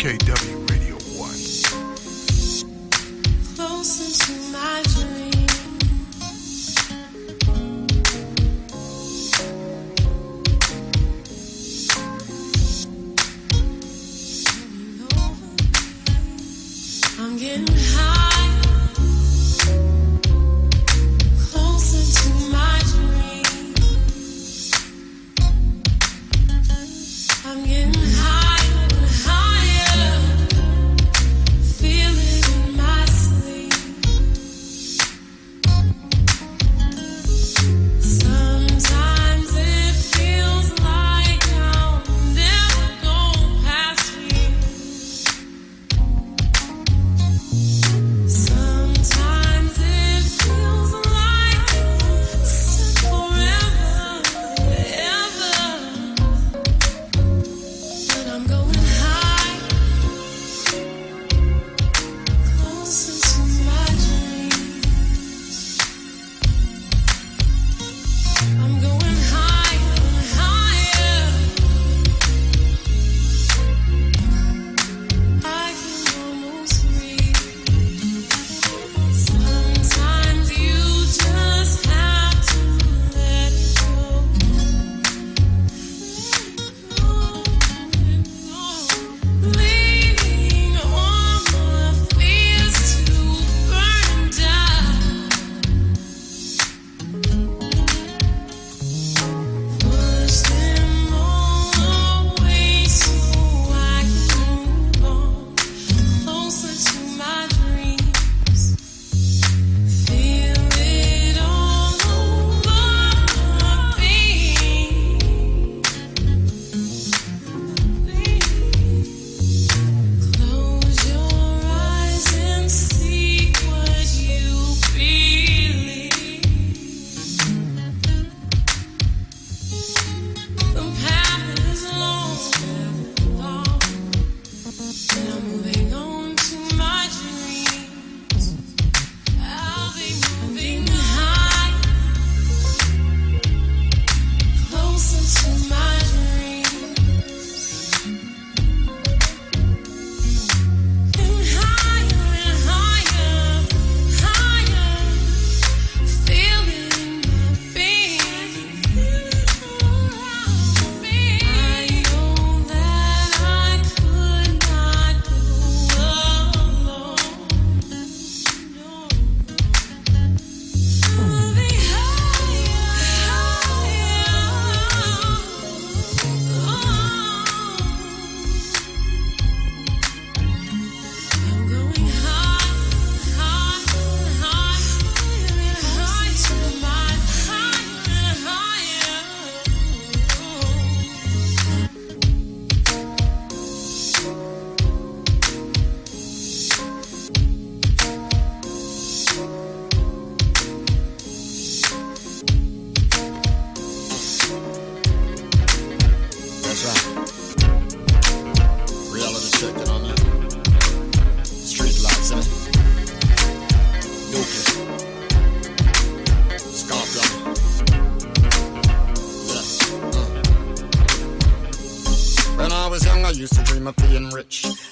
KW Radio 1. Closer to my dream. I'm getting high. Closer to my dream. I'm getting high.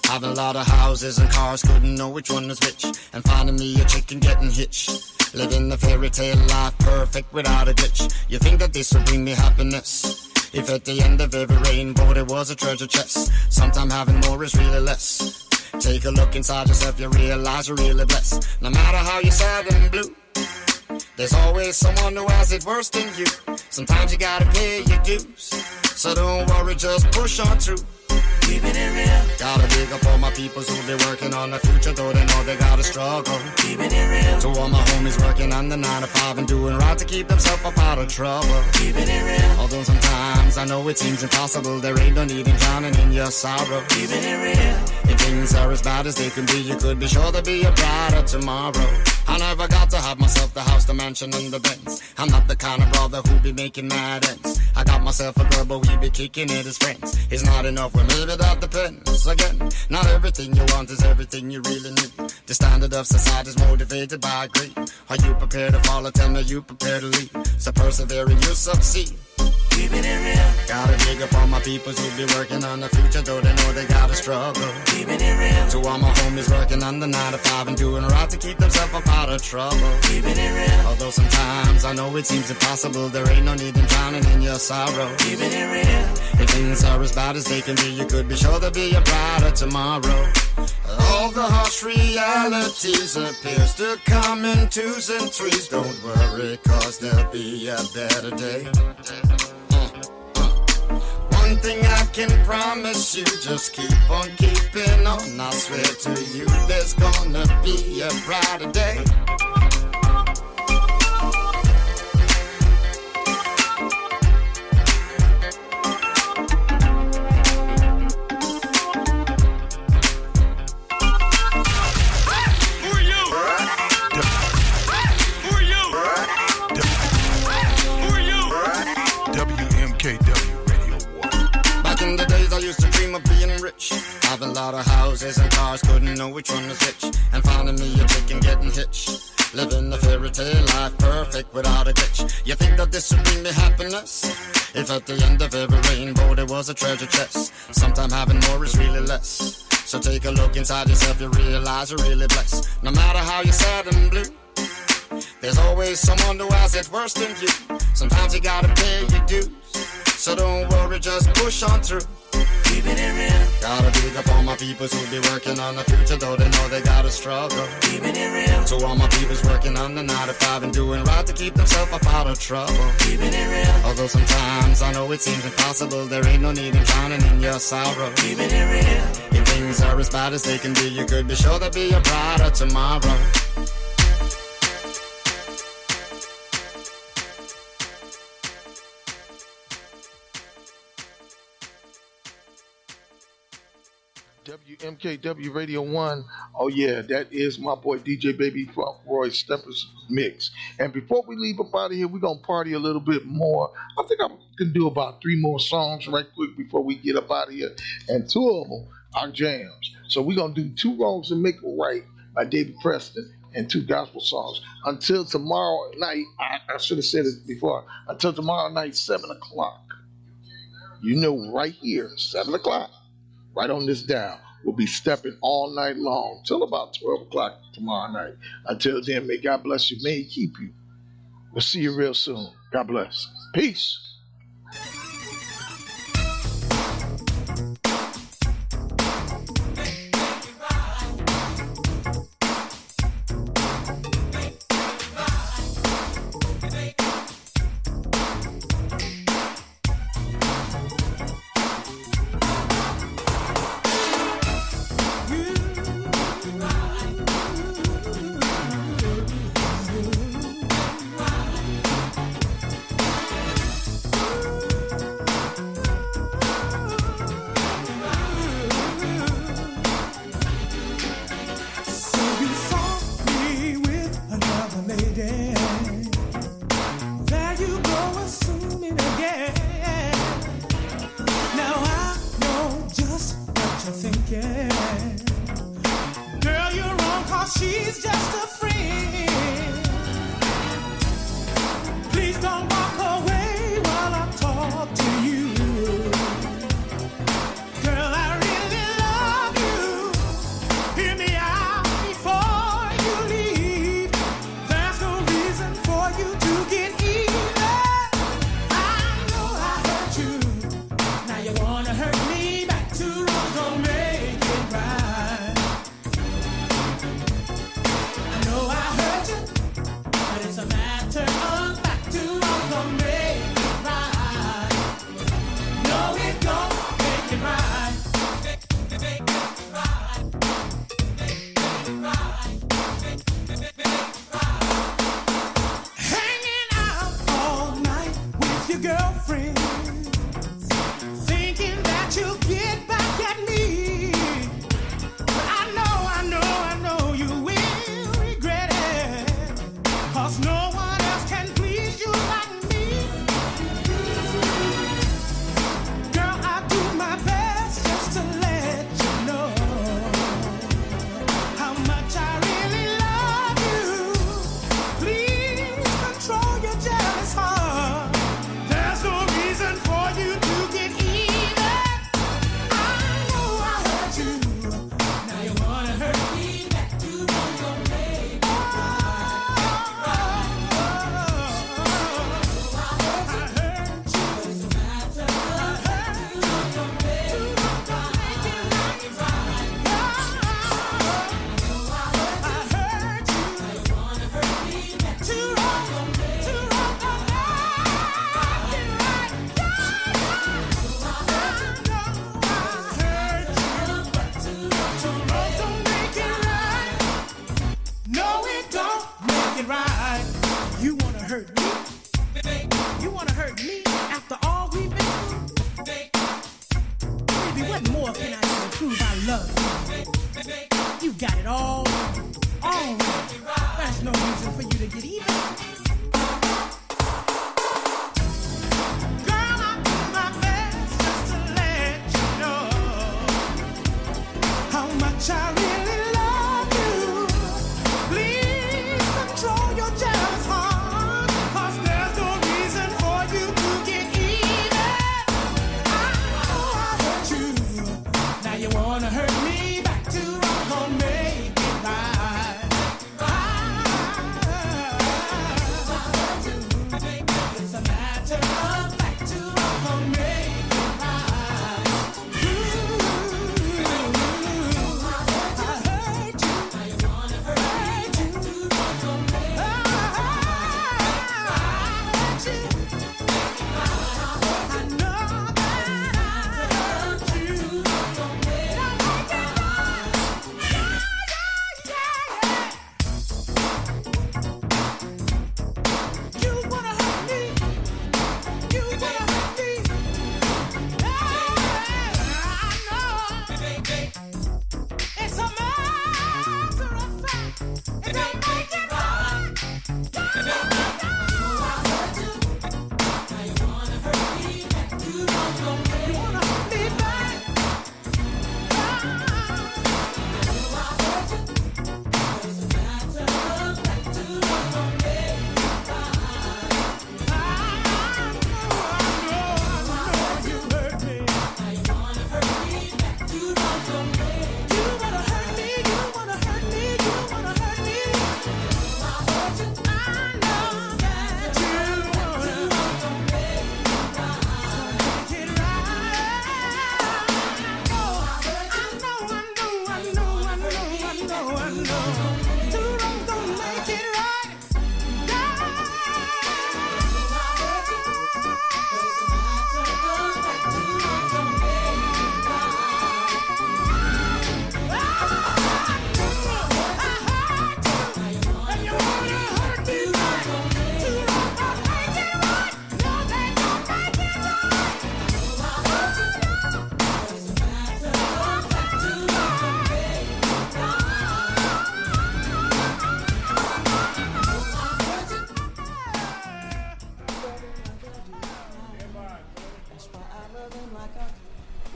Having a lot of houses and cars, couldn't know which one was which. And finding me a chick and getting hitched. Living the fairy tale life, perfect without a glitch. You think that this would bring me happiness? If at the end of every rainbow there was a treasure chest. Sometimes having more is really less. Take a look inside yourself, you realize you're really blessed. No matter how you're sad and blue, there's always someone who has it worse than you. Sometimes you gotta pay your dues, so don't worry, just push on through. Keeping it real. Gotta big up all my peoples who be working on the future, though they know they gotta struggle. Keeping it real. To all my homies working on the 9 to 5 and doing right to keep themselves up out of trouble. Keeping it real. Although sometimes I know it seems impossible, there ain't no need in drowning in your sorrow. Keeping it real. If things are as bad as they can be, you could be sure there'll be a brighter tomorrow. I never got to have myself the house, the mansion, and the Benz. I'm not the kind of brother who be making mad ends. I got myself a girl, but we be kicking it as friends. It's not enough, well maybe that depends. Again, not everything you want is everything you really need. The standard of society is motivated by greed. Are you prepared to follow? Tell me, are you prepared to lead? So persevere and you succeed. keeping it real. Gotta dig up all my peoples who be working on the future, though they know they gotta struggle, keeping it real. To all my homies working on the 9 to 5 and doing right to keep themselves up out of trouble, keeping it real. Although sometimes I know it seems impossible, there ain't no need in drowning in your sorrow, keeping it real. If things are as bad as they can be, you could be sure there'll be a brighter tomorrow. All the harsh realities appears to come in 2s and 3s. Don't worry, cause there'll be a better day. One thing I can promise you, just keep on keeping on. I swear to you, there's gonna be a brighter day. Having a lot of houses and cars, couldn't know which one was which. And finding me a chick and getting hitched. Living a fairy tale life, perfect without a glitch. You think that this would bring me happiness? If at the end of every rainbow there was a treasure chest. Sometimes having more is really less. So take a look inside yourself, you realize you're really blessed. No matter how you're sad and blue, there's always someone who has it worse than you. Sometimes you gotta pay your dues. So don't worry, just push on through, keeping it real. Gotta dig up all my peoples who be working on the future, though they know they gotta struggle, keeping it real. To all my peoples working on the 9 to 5 and doing right to keep themselves up out of trouble, keeping it real. Although sometimes I know it seems impossible, there ain't no need in drowning in your sorrow, keeping it real. If things are as bad as they can be, you could be sure there'll be a brighter tomorrow. WMKW Radio 1. Oh yeah, that is my boy DJ Baby from Roy Stepper's mix. And before we leave up out of here, we're going to party a little bit more. I think I can do about 3 more songs right quick before we get up out of here. And 2 of them are jams. So we're going to do 2 Wrongs and Make It Right by David Preston and 2 gospel songs. Until tomorrow night, I should have said it before, until tomorrow night, 7 o'clock. You know, right here, 7 o'clock. Right on this dial. We'll be stepping all night long till about 12 o'clock tomorrow night. Until then, may God bless you. May He keep you. We'll see you real soon. God bless. Peace. There's no reason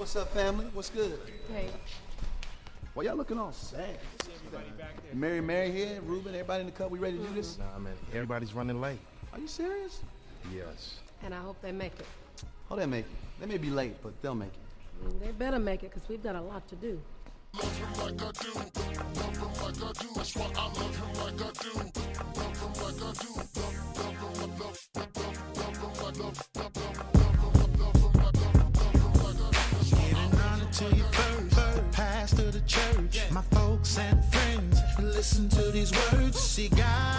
What's up, family? What's good? Hey. Why y'all looking all sad? Mary here, Ruben, everybody in the club, we ready to do this? Nah, man, everybody's running late. Are you serious? Yes. And I hope they make it. Oh, they'll make it. They may be late, but they'll make it. They better make it, because we've got a lot to do. Giving honor to you first, pastor the church, my folks and friends. Listen to these words, see God